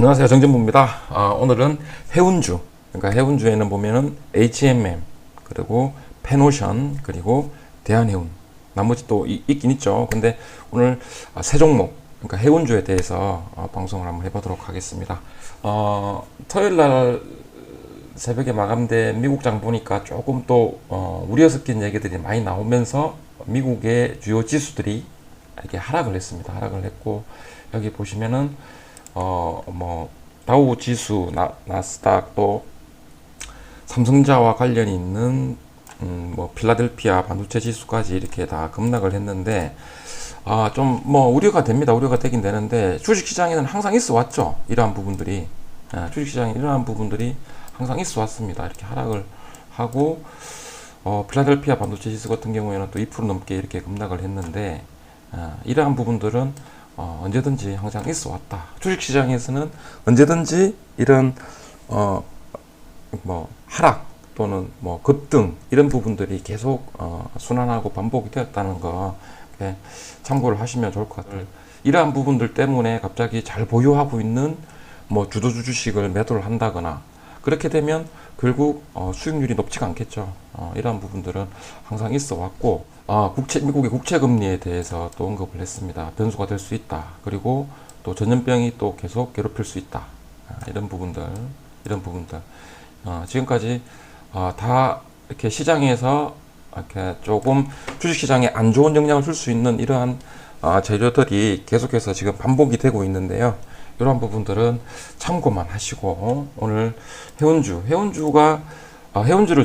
안녕하세요, 정진부입니다. 오늘은 해운주, 그러니까 해운주에는 보면은 HMM, 그리고 페노션, 그리고 대한해운, 나머지 또 있긴 있죠. 근데 오늘 세 종목, 그러니까 해운주에 대해서 방송을 한번 해보도록 하겠습니다. 토요일 날 새벽에 마감된 미국장 보니까 조금 또 우려 섞인 얘기들이 많이 나오면서 미국의 주요 지수들이 이렇게 하락을 했습니다. 하락을 했고, 여기 보시면은 다우 지수, 나스닥, 또 삼성자와 관련이 있는 필라델피아 반도체 지수까지 이렇게 다 급락을 했는데, 좀 우려가 됩니다. 우려가 되긴 되는데, 주식시장에는 항상 있어 왔죠. 이러한 부분들이. 주식시장에 이러한 부분들이 항상 있어 왔습니다. 이렇게 하락을 하고, 필라델피아 반도체 지수 같은 경우에는 또 2% 넘게 이렇게 급락을 했는데, 이러한 부분들은 언제든지 항상 있어 왔다. 주식시장에서는 언제든지 이런 하락 또는 급등 이런 부분들이 계속 순환하고 반복이 되었다는 거 참고를 하시면 좋을 것 같아요. 이러한 부분들 때문에 갑자기 잘 보유하고 있는 주도주 주식을 매도를 한다거나 그렇게 되면 결국 수익률이 높지가 않겠죠. 이러한 부분들은 항상 있어 왔고, 미국의 국채금리에 대해서 또 언급을 했습니다. 변수가 될 수 있다. 그리고 또 전염병이 또 계속 괴롭힐 수 있다. 이런 부분들. 지금까지 다 이렇게 시장에서 이렇게 조금 주식시장에 안 좋은 영향을 줄 수 있는 이러한 재료들이 계속해서 지금 반복이 되고 있는데요. 이런 부분들은 참고만 하시고, 오늘 해운주를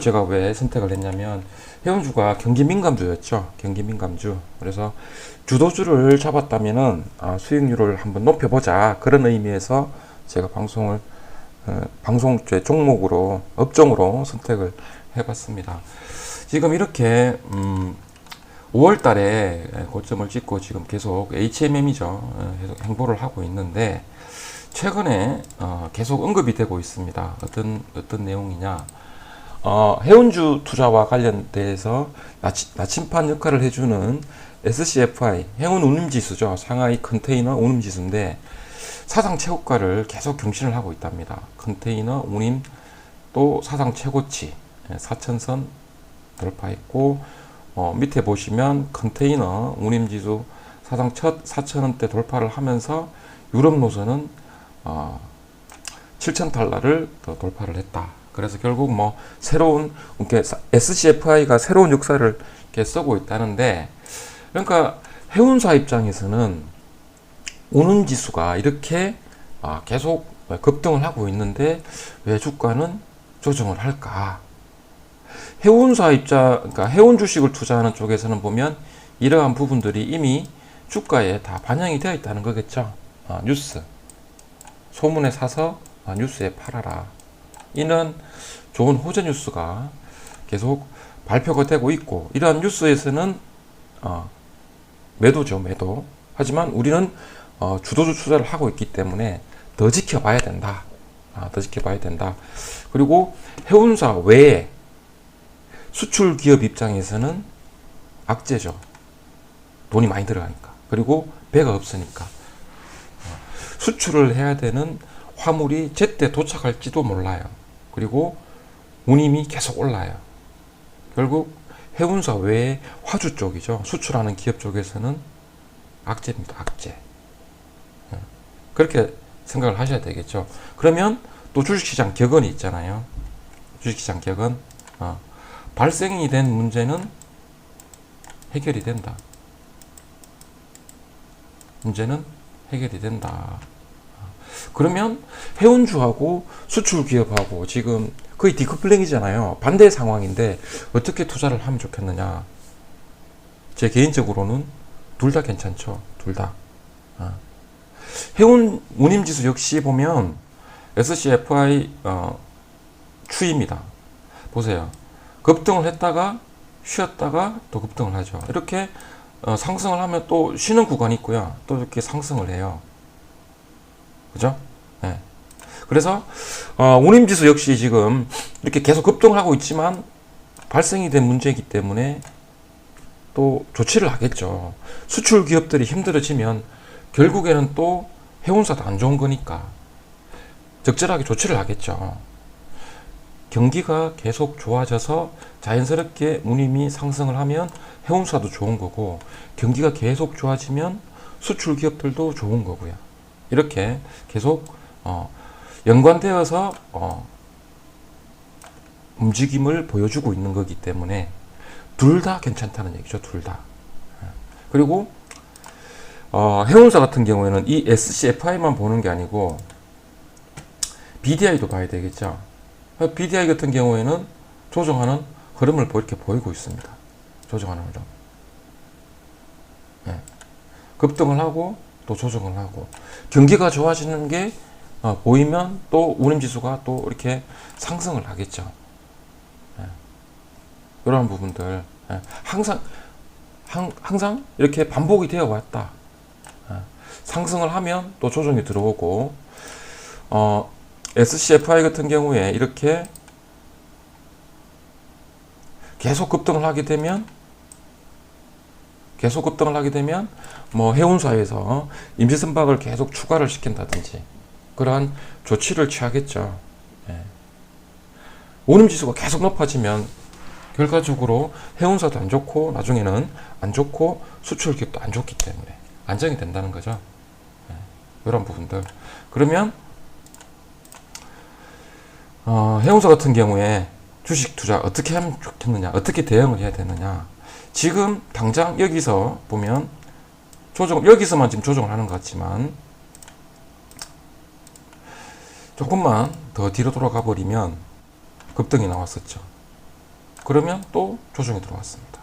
제가 왜 선택을 했냐면, 해운주가 경기민감주였죠. 경기민감주. 그래서 주도주를 잡았다면은 수익률을 한번 높여보자. 그런 의미에서 제가 방송 종목으로, 업종으로 선택을 해봤습니다. 지금 이렇게 5월 달에 고점을 찍고 지금 계속 HMM이죠. 계속 행보를 하고 있는데, 최근에 계속 언급이 되고 있습니다. 어떤 내용이냐. 해운주 투자와 관련돼서 나침반 역할을 해주는 SCFI, 해운 운임지수죠. 상하이 컨테이너 운임지수인데, 사상 최고가를 계속 경신을 하고 있답니다. 컨테이너 운임 또 사상 최고치 4,000선 돌파했고, 밑에 보시면 컨테이너 운임지수 사상 첫 4,000원대 돌파를 하면서 유럽 노선은 7,000달러를 돌파를 했다. 그래서 결국 새로운, SCFI가 새로운 역사를 이렇게 쓰고 있다는데, 그러니까 해운사 입장에서는 운임지수가 이렇게 계속 급등을 하고 있는데 왜 주가는 조정을 할까? 그러니까 해운 주식을 투자하는 쪽에서는 보면 이러한 부분들이 이미 주가에 다 반영이 되어 있다는 거겠죠. 뉴스. 소문에 사서 뉴스에 팔아라. 이런 좋은 호재 뉴스가 계속 발표가 되고 있고, 이러한 뉴스에서는 매도죠, 매도. 하지만 우리는 주도주 투자를 하고 있기 때문에 더 지켜봐야 된다. 더 지켜봐야 된다. 그리고 해운사 외에 수출 기업 입장에서는 악재죠. 돈이 많이 들어가니까. 그리고 배가 없으니까. 수출을 해야 되는 화물이 제때 도착할지도 몰라요. 그리고 운임이 계속 올라요. 결국 해운사 외에 화주 쪽이죠. 수출하는 기업 쪽에서는 악재입니다. 악재. 그렇게 생각을 하셔야 되겠죠. 그러면 또 주식시장 격언이 있잖아요. 주식시장 격언. 발생이 된 문제는 해결이 된다. 문제는 해결이 된다. 그러면 해운주하고 수출기업하고 지금 거의 디커플링이잖아요. 반대 상황인데 어떻게 투자를 하면 좋겠느냐. 제 개인적으로는 둘 다 괜찮죠. 둘 다. 해운 운임지수 역시 보면 SCFI 추입니다. 보세요. 급등을 했다가 쉬었다가 또 급등을 하죠. 이렇게 상승을 하면 또 쉬는 구간이 있고요. 또 이렇게 상승을 해요. 그죠? 네. 그래서 운임지수 역시 지금 이렇게 계속 급등을 하고 있지만 발생이 된 문제이기 때문에 또 조치를 하겠죠. 수출 기업들이 힘들어지면 결국에는 또 해운사도 안 좋은 거니까 적절하게 조치를 하겠죠. 경기가 계속 좋아져서 자연스럽게 운임이 상승을 하면 해운사도 좋은 거고, 경기가 계속 좋아지면 수출 기업들도 좋은 거고요. 이렇게 계속 연관되어서 움직임을 보여주고 있는 거기 때문에 둘 다 괜찮다는 얘기죠. 둘 다. 그리고 해운사 같은 경우에는 이 SCFI만 보는 게 아니고 BDI도 봐야 되겠죠. BDI 같은 경우에는 조정하는 흐름을 이렇게 보이고 있습니다. 조정하는 흐름. 네. 급등을 하고 또 조정을 하고, 경기가 좋아지는 게 보이면 또 운임지수가 또 이렇게 상승을 하겠죠. 네. 이런 부분들 항상 이렇게 반복이 되어 왔다. 상승을 하면 또 조정이 들어오고, SCFI 같은 경우에 이렇게 계속 급등을 하게 되면 뭐 해운사에서 임시선박을 계속 추가를 시킨다든지 그러한 조치를 취하겠죠. 운임지수가 계속 높아지면 결과적으로 해운사도 안 좋고 나중에는 안 좋고 수출기업도 안 좋기 때문에 안정이 된다는 거죠. 이런 부분들. 그러면 해운사 같은 경우에 주식 투자 어떻게 하면 좋겠느냐, 어떻게 대응을 해야 되느냐. 지금 당장 여기서 보면 여기서만 지금 조정을 하는 것 같지만 조금만 더 뒤로 돌아가 버리면 급등이 나왔었죠. 그러면 또 조정이 들어왔습니다.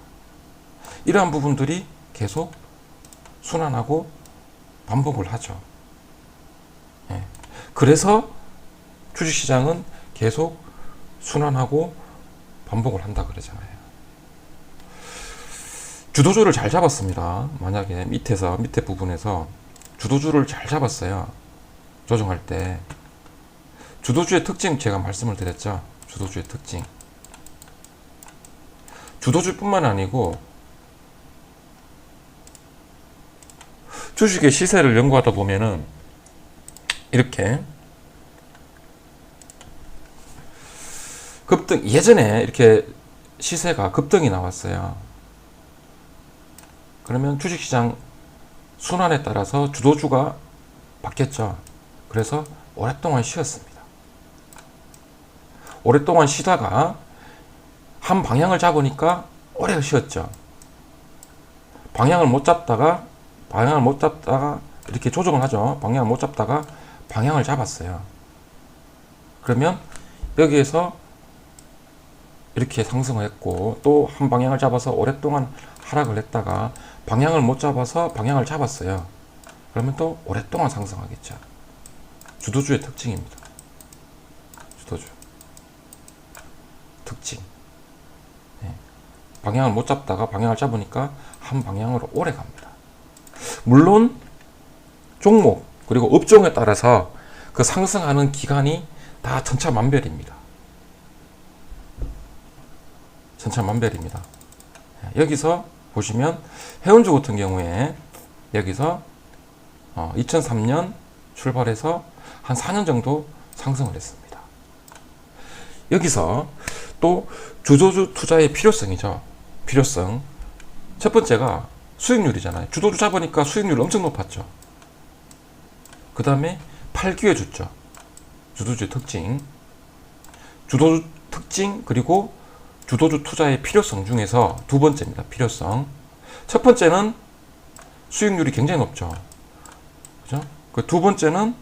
이러한 부분들이 계속 순환하고 반복을 하죠. 그래서 주식시장은 계속 순환하고 반복을 한다 그러잖아요. 주도주를 잘 잡았습니다. 만약에 밑에 부분에서 주도주를 잘 잡았어요. 조정할 때. 주도주의 특징 제가 말씀을 드렸죠. 주도주의 특징. 주도주뿐만 아니고 주식의 시세를 연구하다 보면은 이렇게 급등, 예전에 이렇게 시세가 급등이 나왔어요. 그러면 주식시장 순환에 따라서 주도주가 바뀌었죠. 그래서 오랫동안 쉬었습니다. 오랫동안 쉬다가 한 방향을 잡으니까 오래 쉬었죠. 방향을 못 잡다가 이렇게 조정을 하죠. 방향을 못 잡다가 방향을 잡았어요. 그러면 여기에서 이렇게 상승을 했고, 또 한 방향을 잡아서 오랫동안 하락을 했다가 방향을 못 잡아서 방향을 잡았어요. 그러면 또 오랫동안 상승하겠죠. 주도주의 특징입니다. 주도주 특징. 방향을 못 잡다가 방향을 잡으니까 한 방향으로 오래 갑니다. 물론 종목 그리고 업종에 따라서 그 상승하는 기간이 다 천차만별입니다. 천차만별입니다. 여기서 보시면 해운주 같은 경우에 여기서 2003년 출발해서 한 4년 정도 상승을 했습니다. 여기서 또 주도주 투자의 필요성이죠. 필요성. 첫 번째가 수익률이잖아요. 주도주 잡으니까 수익률이 엄청 높았죠. 그 다음에 팔기회 줬죠. 주도주의 특징. 주도주 특징 그리고 주도주 투자의 필요성 중에서 두 번째입니다. 필요성. 첫 번째는 수익률이 굉장히 높죠. 그죠? 그 두 번째는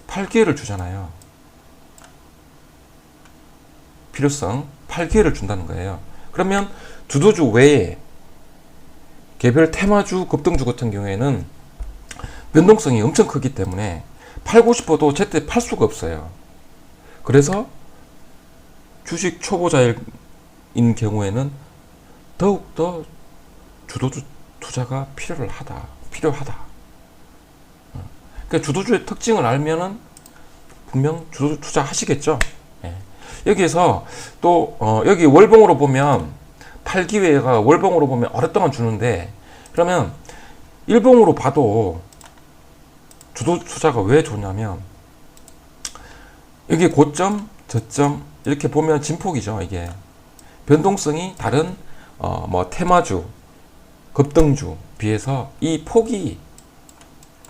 팔기회를 주잖아요. 필요성, 팔기회를 준다는 거예요. 그러면 주도주 외에 개별 테마주, 급등주 같은 경우에는 변동성이 엄청 크기 때문에 팔고 싶어도 제때 팔 수가 없어요. 그래서 주식 초보자인 경우에는 더욱더 주도주 투자가 필요하다. 그러니까 주도주의 특징을 알면은 분명 주도주 투자 하시겠죠. 여기에서 또 여기 월봉으로 보면 팔기회가 월봉으로 보면 오랫동안 주는데, 그러면 일봉으로 봐도 주도주 투자가 왜 좋냐면 여기 고점, 저점 이렇게 보면 진폭이죠. 이게 변동성이 다른 뭐 테마주, 급등주 비해서 이 폭이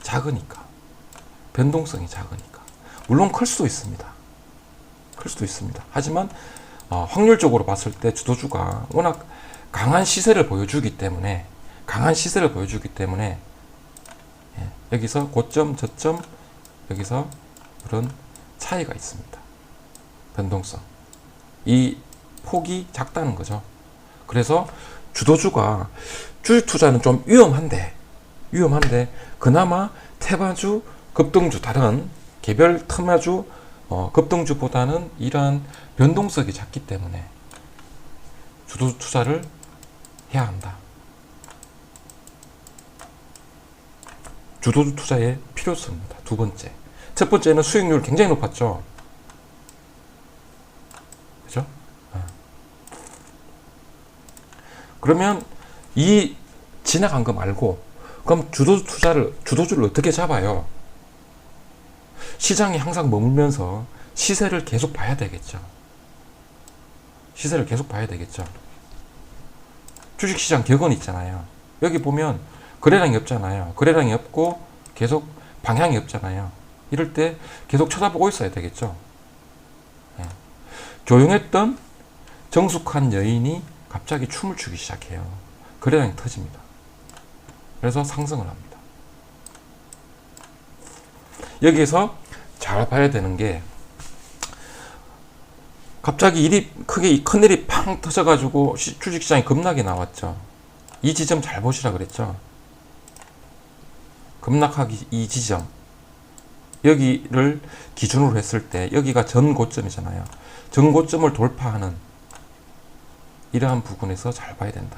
작으니까, 변동성이 작으니까 물론 클 수도 있습니다. 클 수도 있습니다. 하지만 확률적으로 봤을 때 주도주가 워낙 강한 시세를 보여주기 때문에 여기서 고점, 저점 여기서 그런 차이가 있습니다. 변동성. 이 폭이 작다는 거죠. 그래서 주도주가 주식 투자는 좀 위험한데 그나마 테마주, 급등주 다른 개별 테마주, 급등주보다는 이러한 변동성이 작기 때문에 주도주 투자를 해야 한다. 주도주 투자의 필요성입니다. 두 번째. 첫 번째는 수익률 굉장히 높았죠. 그죠? 그러면 이 지나간 거 말고 그럼 주도주를 어떻게 잡아요? 시장이 항상 머물면서 시세를 계속 봐야 되겠죠. 주식시장 격언 있잖아요. 여기 보면 거래량이 없잖아요. 거래량이 없고 계속 방향이 없잖아요. 이럴 때 계속 쳐다보고 있어야 되겠죠. 조용했던 정숙한 여인이 갑자기 춤을 추기 시작해요. 거래량이 터집니다. 그래서 상승을 합니다. 여기에서 잘 봐야 되는 게 갑자기 큰일이 팡 터져가지고 주식시장이 급락이 나왔죠. 이 지점 잘 보시라 그랬죠. 급락하기 이 지점 여기를 기준으로 했을 때 여기가 전고점이잖아요. 전고점을 돌파하는 이러한 부분에서 잘 봐야 된다.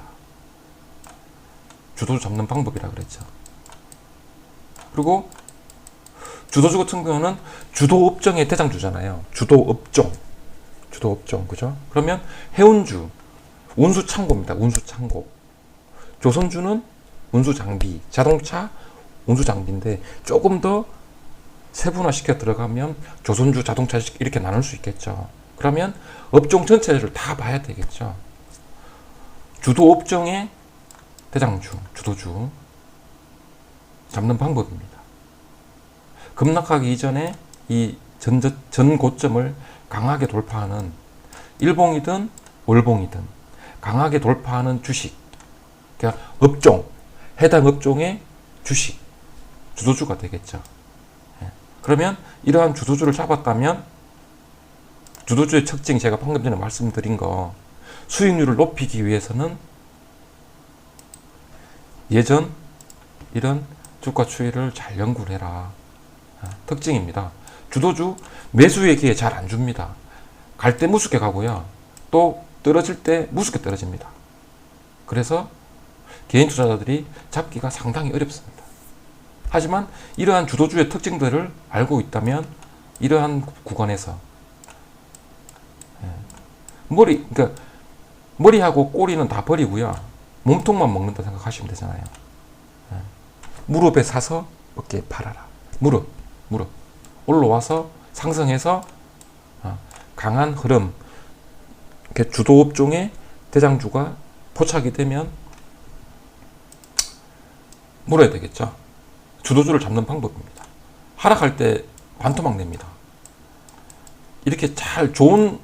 주도주 잡는 방법이라 그랬죠. 그리고 주도주 같은 경우는 주도업종의 대장주잖아요. 주도업종 그죠? 그러면 해운주 운수창고입니다. 운수창고. 조선주는 운수장비, 자동차 운수장비인데 조금 더 세분화시켜 들어가면 조선주, 자동차 이렇게 나눌 수 있겠죠. 그러면 업종 전체를 다 봐야 되겠죠. 주도업종의 대장주, 주도주 잡는 방법입니다. 급락하기 이전에 이 전고점을 강하게 돌파하는 일봉이든 월봉이든 강하게 돌파하는 주식, 그러니까 업종, 해당 업종의 주식, 주도주가 되겠죠. 그러면 이러한 주도주를 잡았다면 주도주의 특징 제가 방금 전에 말씀드린 거 수익률을 높이기 위해서는 예전 이런 주가 추이를 잘 연구를 해라. 특징입니다. 주도주 매수의 기회 잘 안 줍니다. 갈 때 무섭게 가고요. 또 떨어질 때 무섭게 떨어집니다. 그래서 개인 투자자들이 잡기가 상당히 어렵습니다. 하지만 이러한 주도주의 특징들을 알고 있다면 이러한 구간에서 그러니까 머리하고 꼬리는 다 버리고요. 몸통만 먹는다 생각하시면 되잖아요. 무릎에 사서 어깨에 팔아라. 무릎 올라와서 상승해서 강한 흐름, 주도업종의 대장주가 포착이 되면 물어야 되겠죠. 주도주를 잡는 방법입니다. 하락할 때 반토막 냅니다. 이렇게 잘 좋은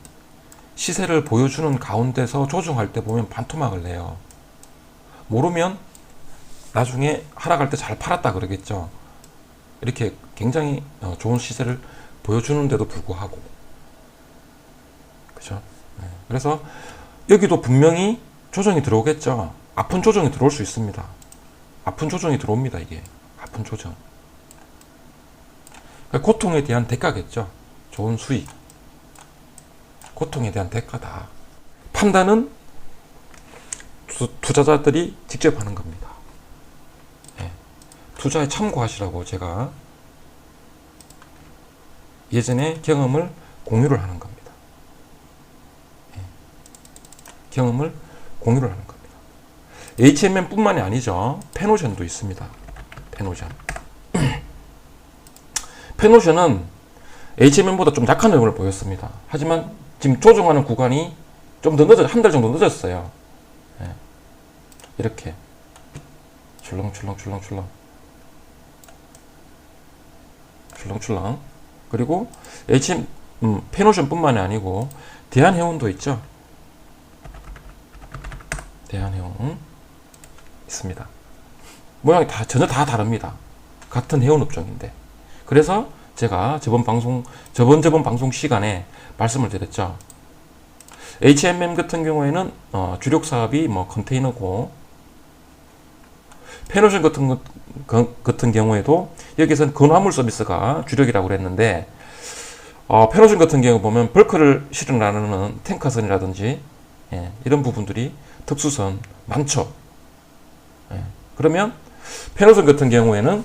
시세를 보여주는 가운데서 조정할 때 보면 반토막을 내요. 모르면 나중에 하락할 때 잘 팔았다 그러겠죠. 이렇게 굉장히 좋은 시세를 보여주는데도 불구하고, 그죠? 그래서 여기도 분명히 조정이 들어오겠죠. 아픈 조정이 들어올 수 있습니다. 아픈 조정이 들어옵니다. 이게 아픈 조정. 고통에 대한 대가겠죠. 좋은 수익. 고통에 대한 대가다. 판단은 투자자들이 직접 하는 겁니다. 투자에 참고하시라고 제가 예전에 경험을 공유를 하는 겁니다. 경험을 공유를 하는 겁니다. HMM 뿐만이 아니죠. 페노션도 있습니다. 페노션. 페노션은 HMM보다 좀 약한 흐름을 보였습니다. 하지만 지금 조정하는 구간이 좀 더 한 달 정도 늦었어요. 예. 이렇게 출렁출렁 그리고 페노션뿐만이 아니고 대한해운도 있죠. 대한해운 있습니다. 모양이 전혀 다 다릅니다. 같은 해운 업종인데. 그래서 제가 저번 방송 시간에 말씀을 드렸죠. HMM 같은 경우에는 주력 사업이 뭐 컨테이너고, 페노션 같은 경우에도 여기서는 건화물 서비스가 주력이라고 그랬는데, 페노션 같은 경우 보면 벌크를 실어 나르는 탱커선이라든지 이런 부분들이 특수선 많죠. 그러면 페노션 같은 경우에는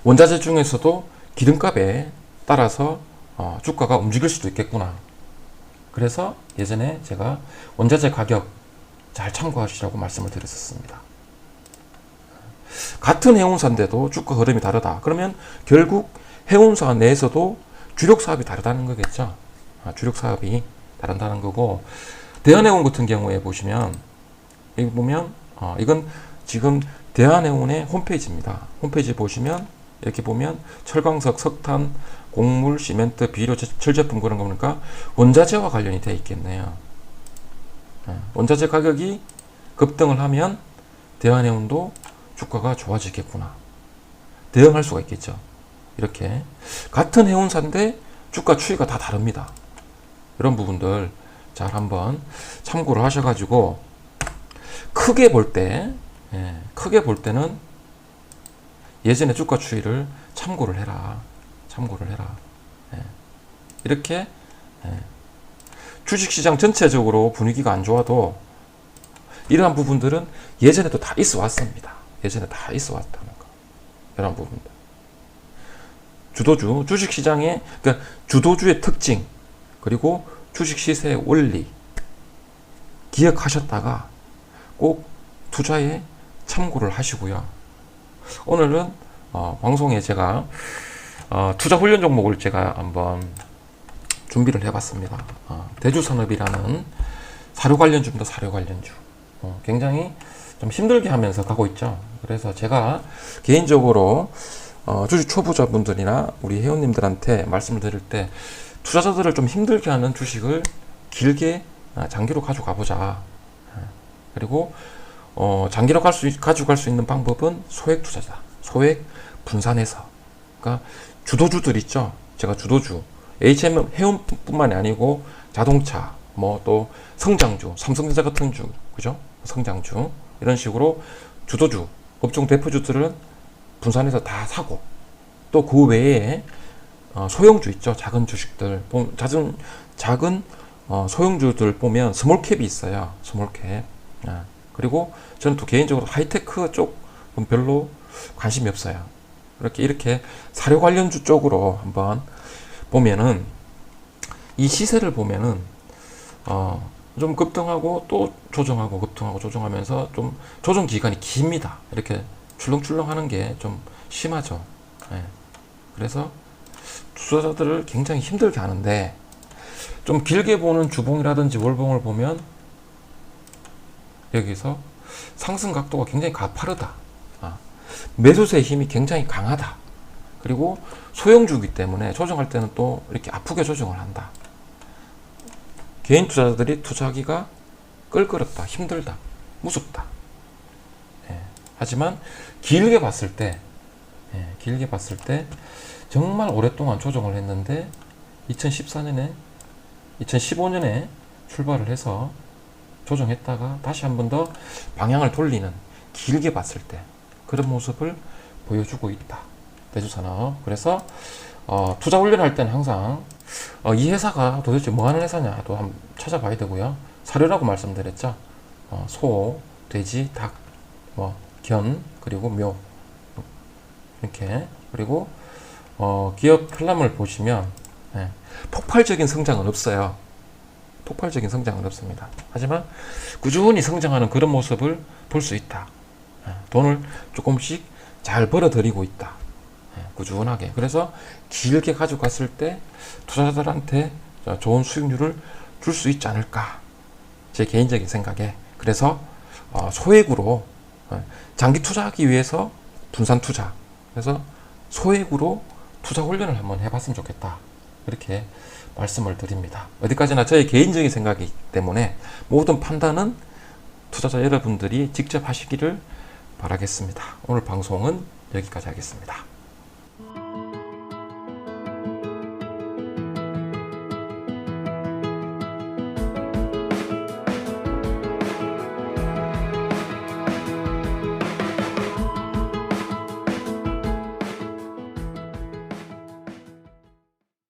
원자재 중에서도 기름값에 따라서 주가가 움직일 수도 있겠구나. 그래서 예전에 제가 원자재 가격 잘 참고하시라고 말씀을 드렸었습니다. 같은 해운사인데도 주가 흐름이 다르다. 그러면 결국 해운사 내에서도 주력 사업이 다르다는 거겠죠. 주력 사업이 다르다는 거고, 대한해운 같은 경우에 보시면, 여기 보면 이건 지금 대한해운의 홈페이지입니다. 홈페이지 보시면 이렇게 보면 철광석, 석탄, 곡물, 시멘트, 비료, 철제품 그런 거 보니까 원자재와 관련이 되어 있겠네요. 원자재 가격이 급등을 하면 대한해운도 주가가 좋아지겠구나. 대응할 수가 있겠죠. 이렇게 같은 해운사인데 주가 추이가 다 다릅니다. 이런 부분들 잘 한번 참고를 하셔가지고 크게 볼 때는 예전의 주가 추이를 참고를 해라. 이렇게 주식시장 전체적으로 분위기가 안 좋아도 이러한 부분들은 예전에도 다 있어 왔습니다. 예전에 다 있어 왔다는 거. 이런 부분들. 주식시장의, 그러니까 주도주의 특징, 그리고 주식 시세의 원리, 기억하셨다가 꼭 투자에 참고를 하시고요. 오늘은 방송에 제가 투자 훈련 종목을 제가 한번 준비를 해봤습니다. 대주산업이라는 사료 관련주입니다. 사료 관련주. 굉장히 좀 힘들게 하면서 가고 있죠. 그래서 제가 개인적으로 주식 초보자분들이나 우리 회원님들한테 말씀을 드릴 때 투자자들을 좀 힘들게 하는 주식을 길게 장기로 가져가 보자. 그리고 장기로 가져갈 수 있는 방법은 소액 투자자, 소액 분산해서. 그러니까 주도주들 있죠. 제가 주도주, HM 해운뿐만이 아니고 자동차, 뭐 또 성장주, 삼성전자 같은 주, 그죠? 성장주 이런 식으로 주도주, 업종 대표주들은 분산해서 다 사고, 또 그 외에 소형주 있죠. 작은 주식들, 작은 소형주들 보면 스몰캡이 있어요. 스몰캡. 그리고 저는 또 개인적으로 하이테크 쪽은 별로 관심이 없어요. 이렇게 사료 관련주 쪽으로 한번 보면은 이 시세를 보면은 좀 급등하고 또 조정하고 급등하고 조정하면서 좀 조정 기간이 깁니다. 이렇게 출렁출렁 하는 게 좀 심하죠. 그래서 투자자들을 굉장히 힘들게 하는데, 좀 길게 보는 주봉이라든지 월봉을 보면 여기서 상승 각도가 굉장히 가파르다. 매수세의 힘이 굉장히 강하다. 그리고 소형주기 때문에 조정할 때는 또 이렇게 아프게 조정을 한다. 개인 투자자들이 투자하기가 끌끄럽다, 힘들다, 무섭다. 하지만 길게 봤을 때 정말 오랫동안 조정을 했는데 2015년에 출발을 해서 조정했다가 다시 한 번 더 방향을 돌리는, 길게 봤을 때 그런 모습을 보여주고 있다. 대주산업. 그래서 투자 훈련할 때는 항상 이 회사가 도대체 뭐 하는 회사냐 또 한번 찾아봐야 되고요. 사료라고 말씀드렸죠. 소, 돼지, 닭, 견, 그리고 묘, 이렇게. 그리고 기업 편람을 보시면 폭발적인 성장은 없어요. 폭발적인 성장은 없습니다. 하지만 꾸준히 성장하는 그런 모습을 볼 수 있다. 돈을 조금씩 잘 벌어들이고 있다. 꾸준하게. 그래서 길게 가져갔을 때 투자자들한테 좋은 수익률을 줄 수 있지 않을까. 제 개인적인 생각에. 그래서 소액으로 장기 투자하기 위해서 분산 투자. 그래서 소액으로 투자 훈련을 한번 해봤으면 좋겠다. 이렇게 말씀을 드립니다. 어디까지나 저의 개인적인 생각이기 때문에 모든 판단은 투자자 여러분들이 직접 하시기를 바라겠습니다. 오늘 방송은 여기까지 하겠습니다.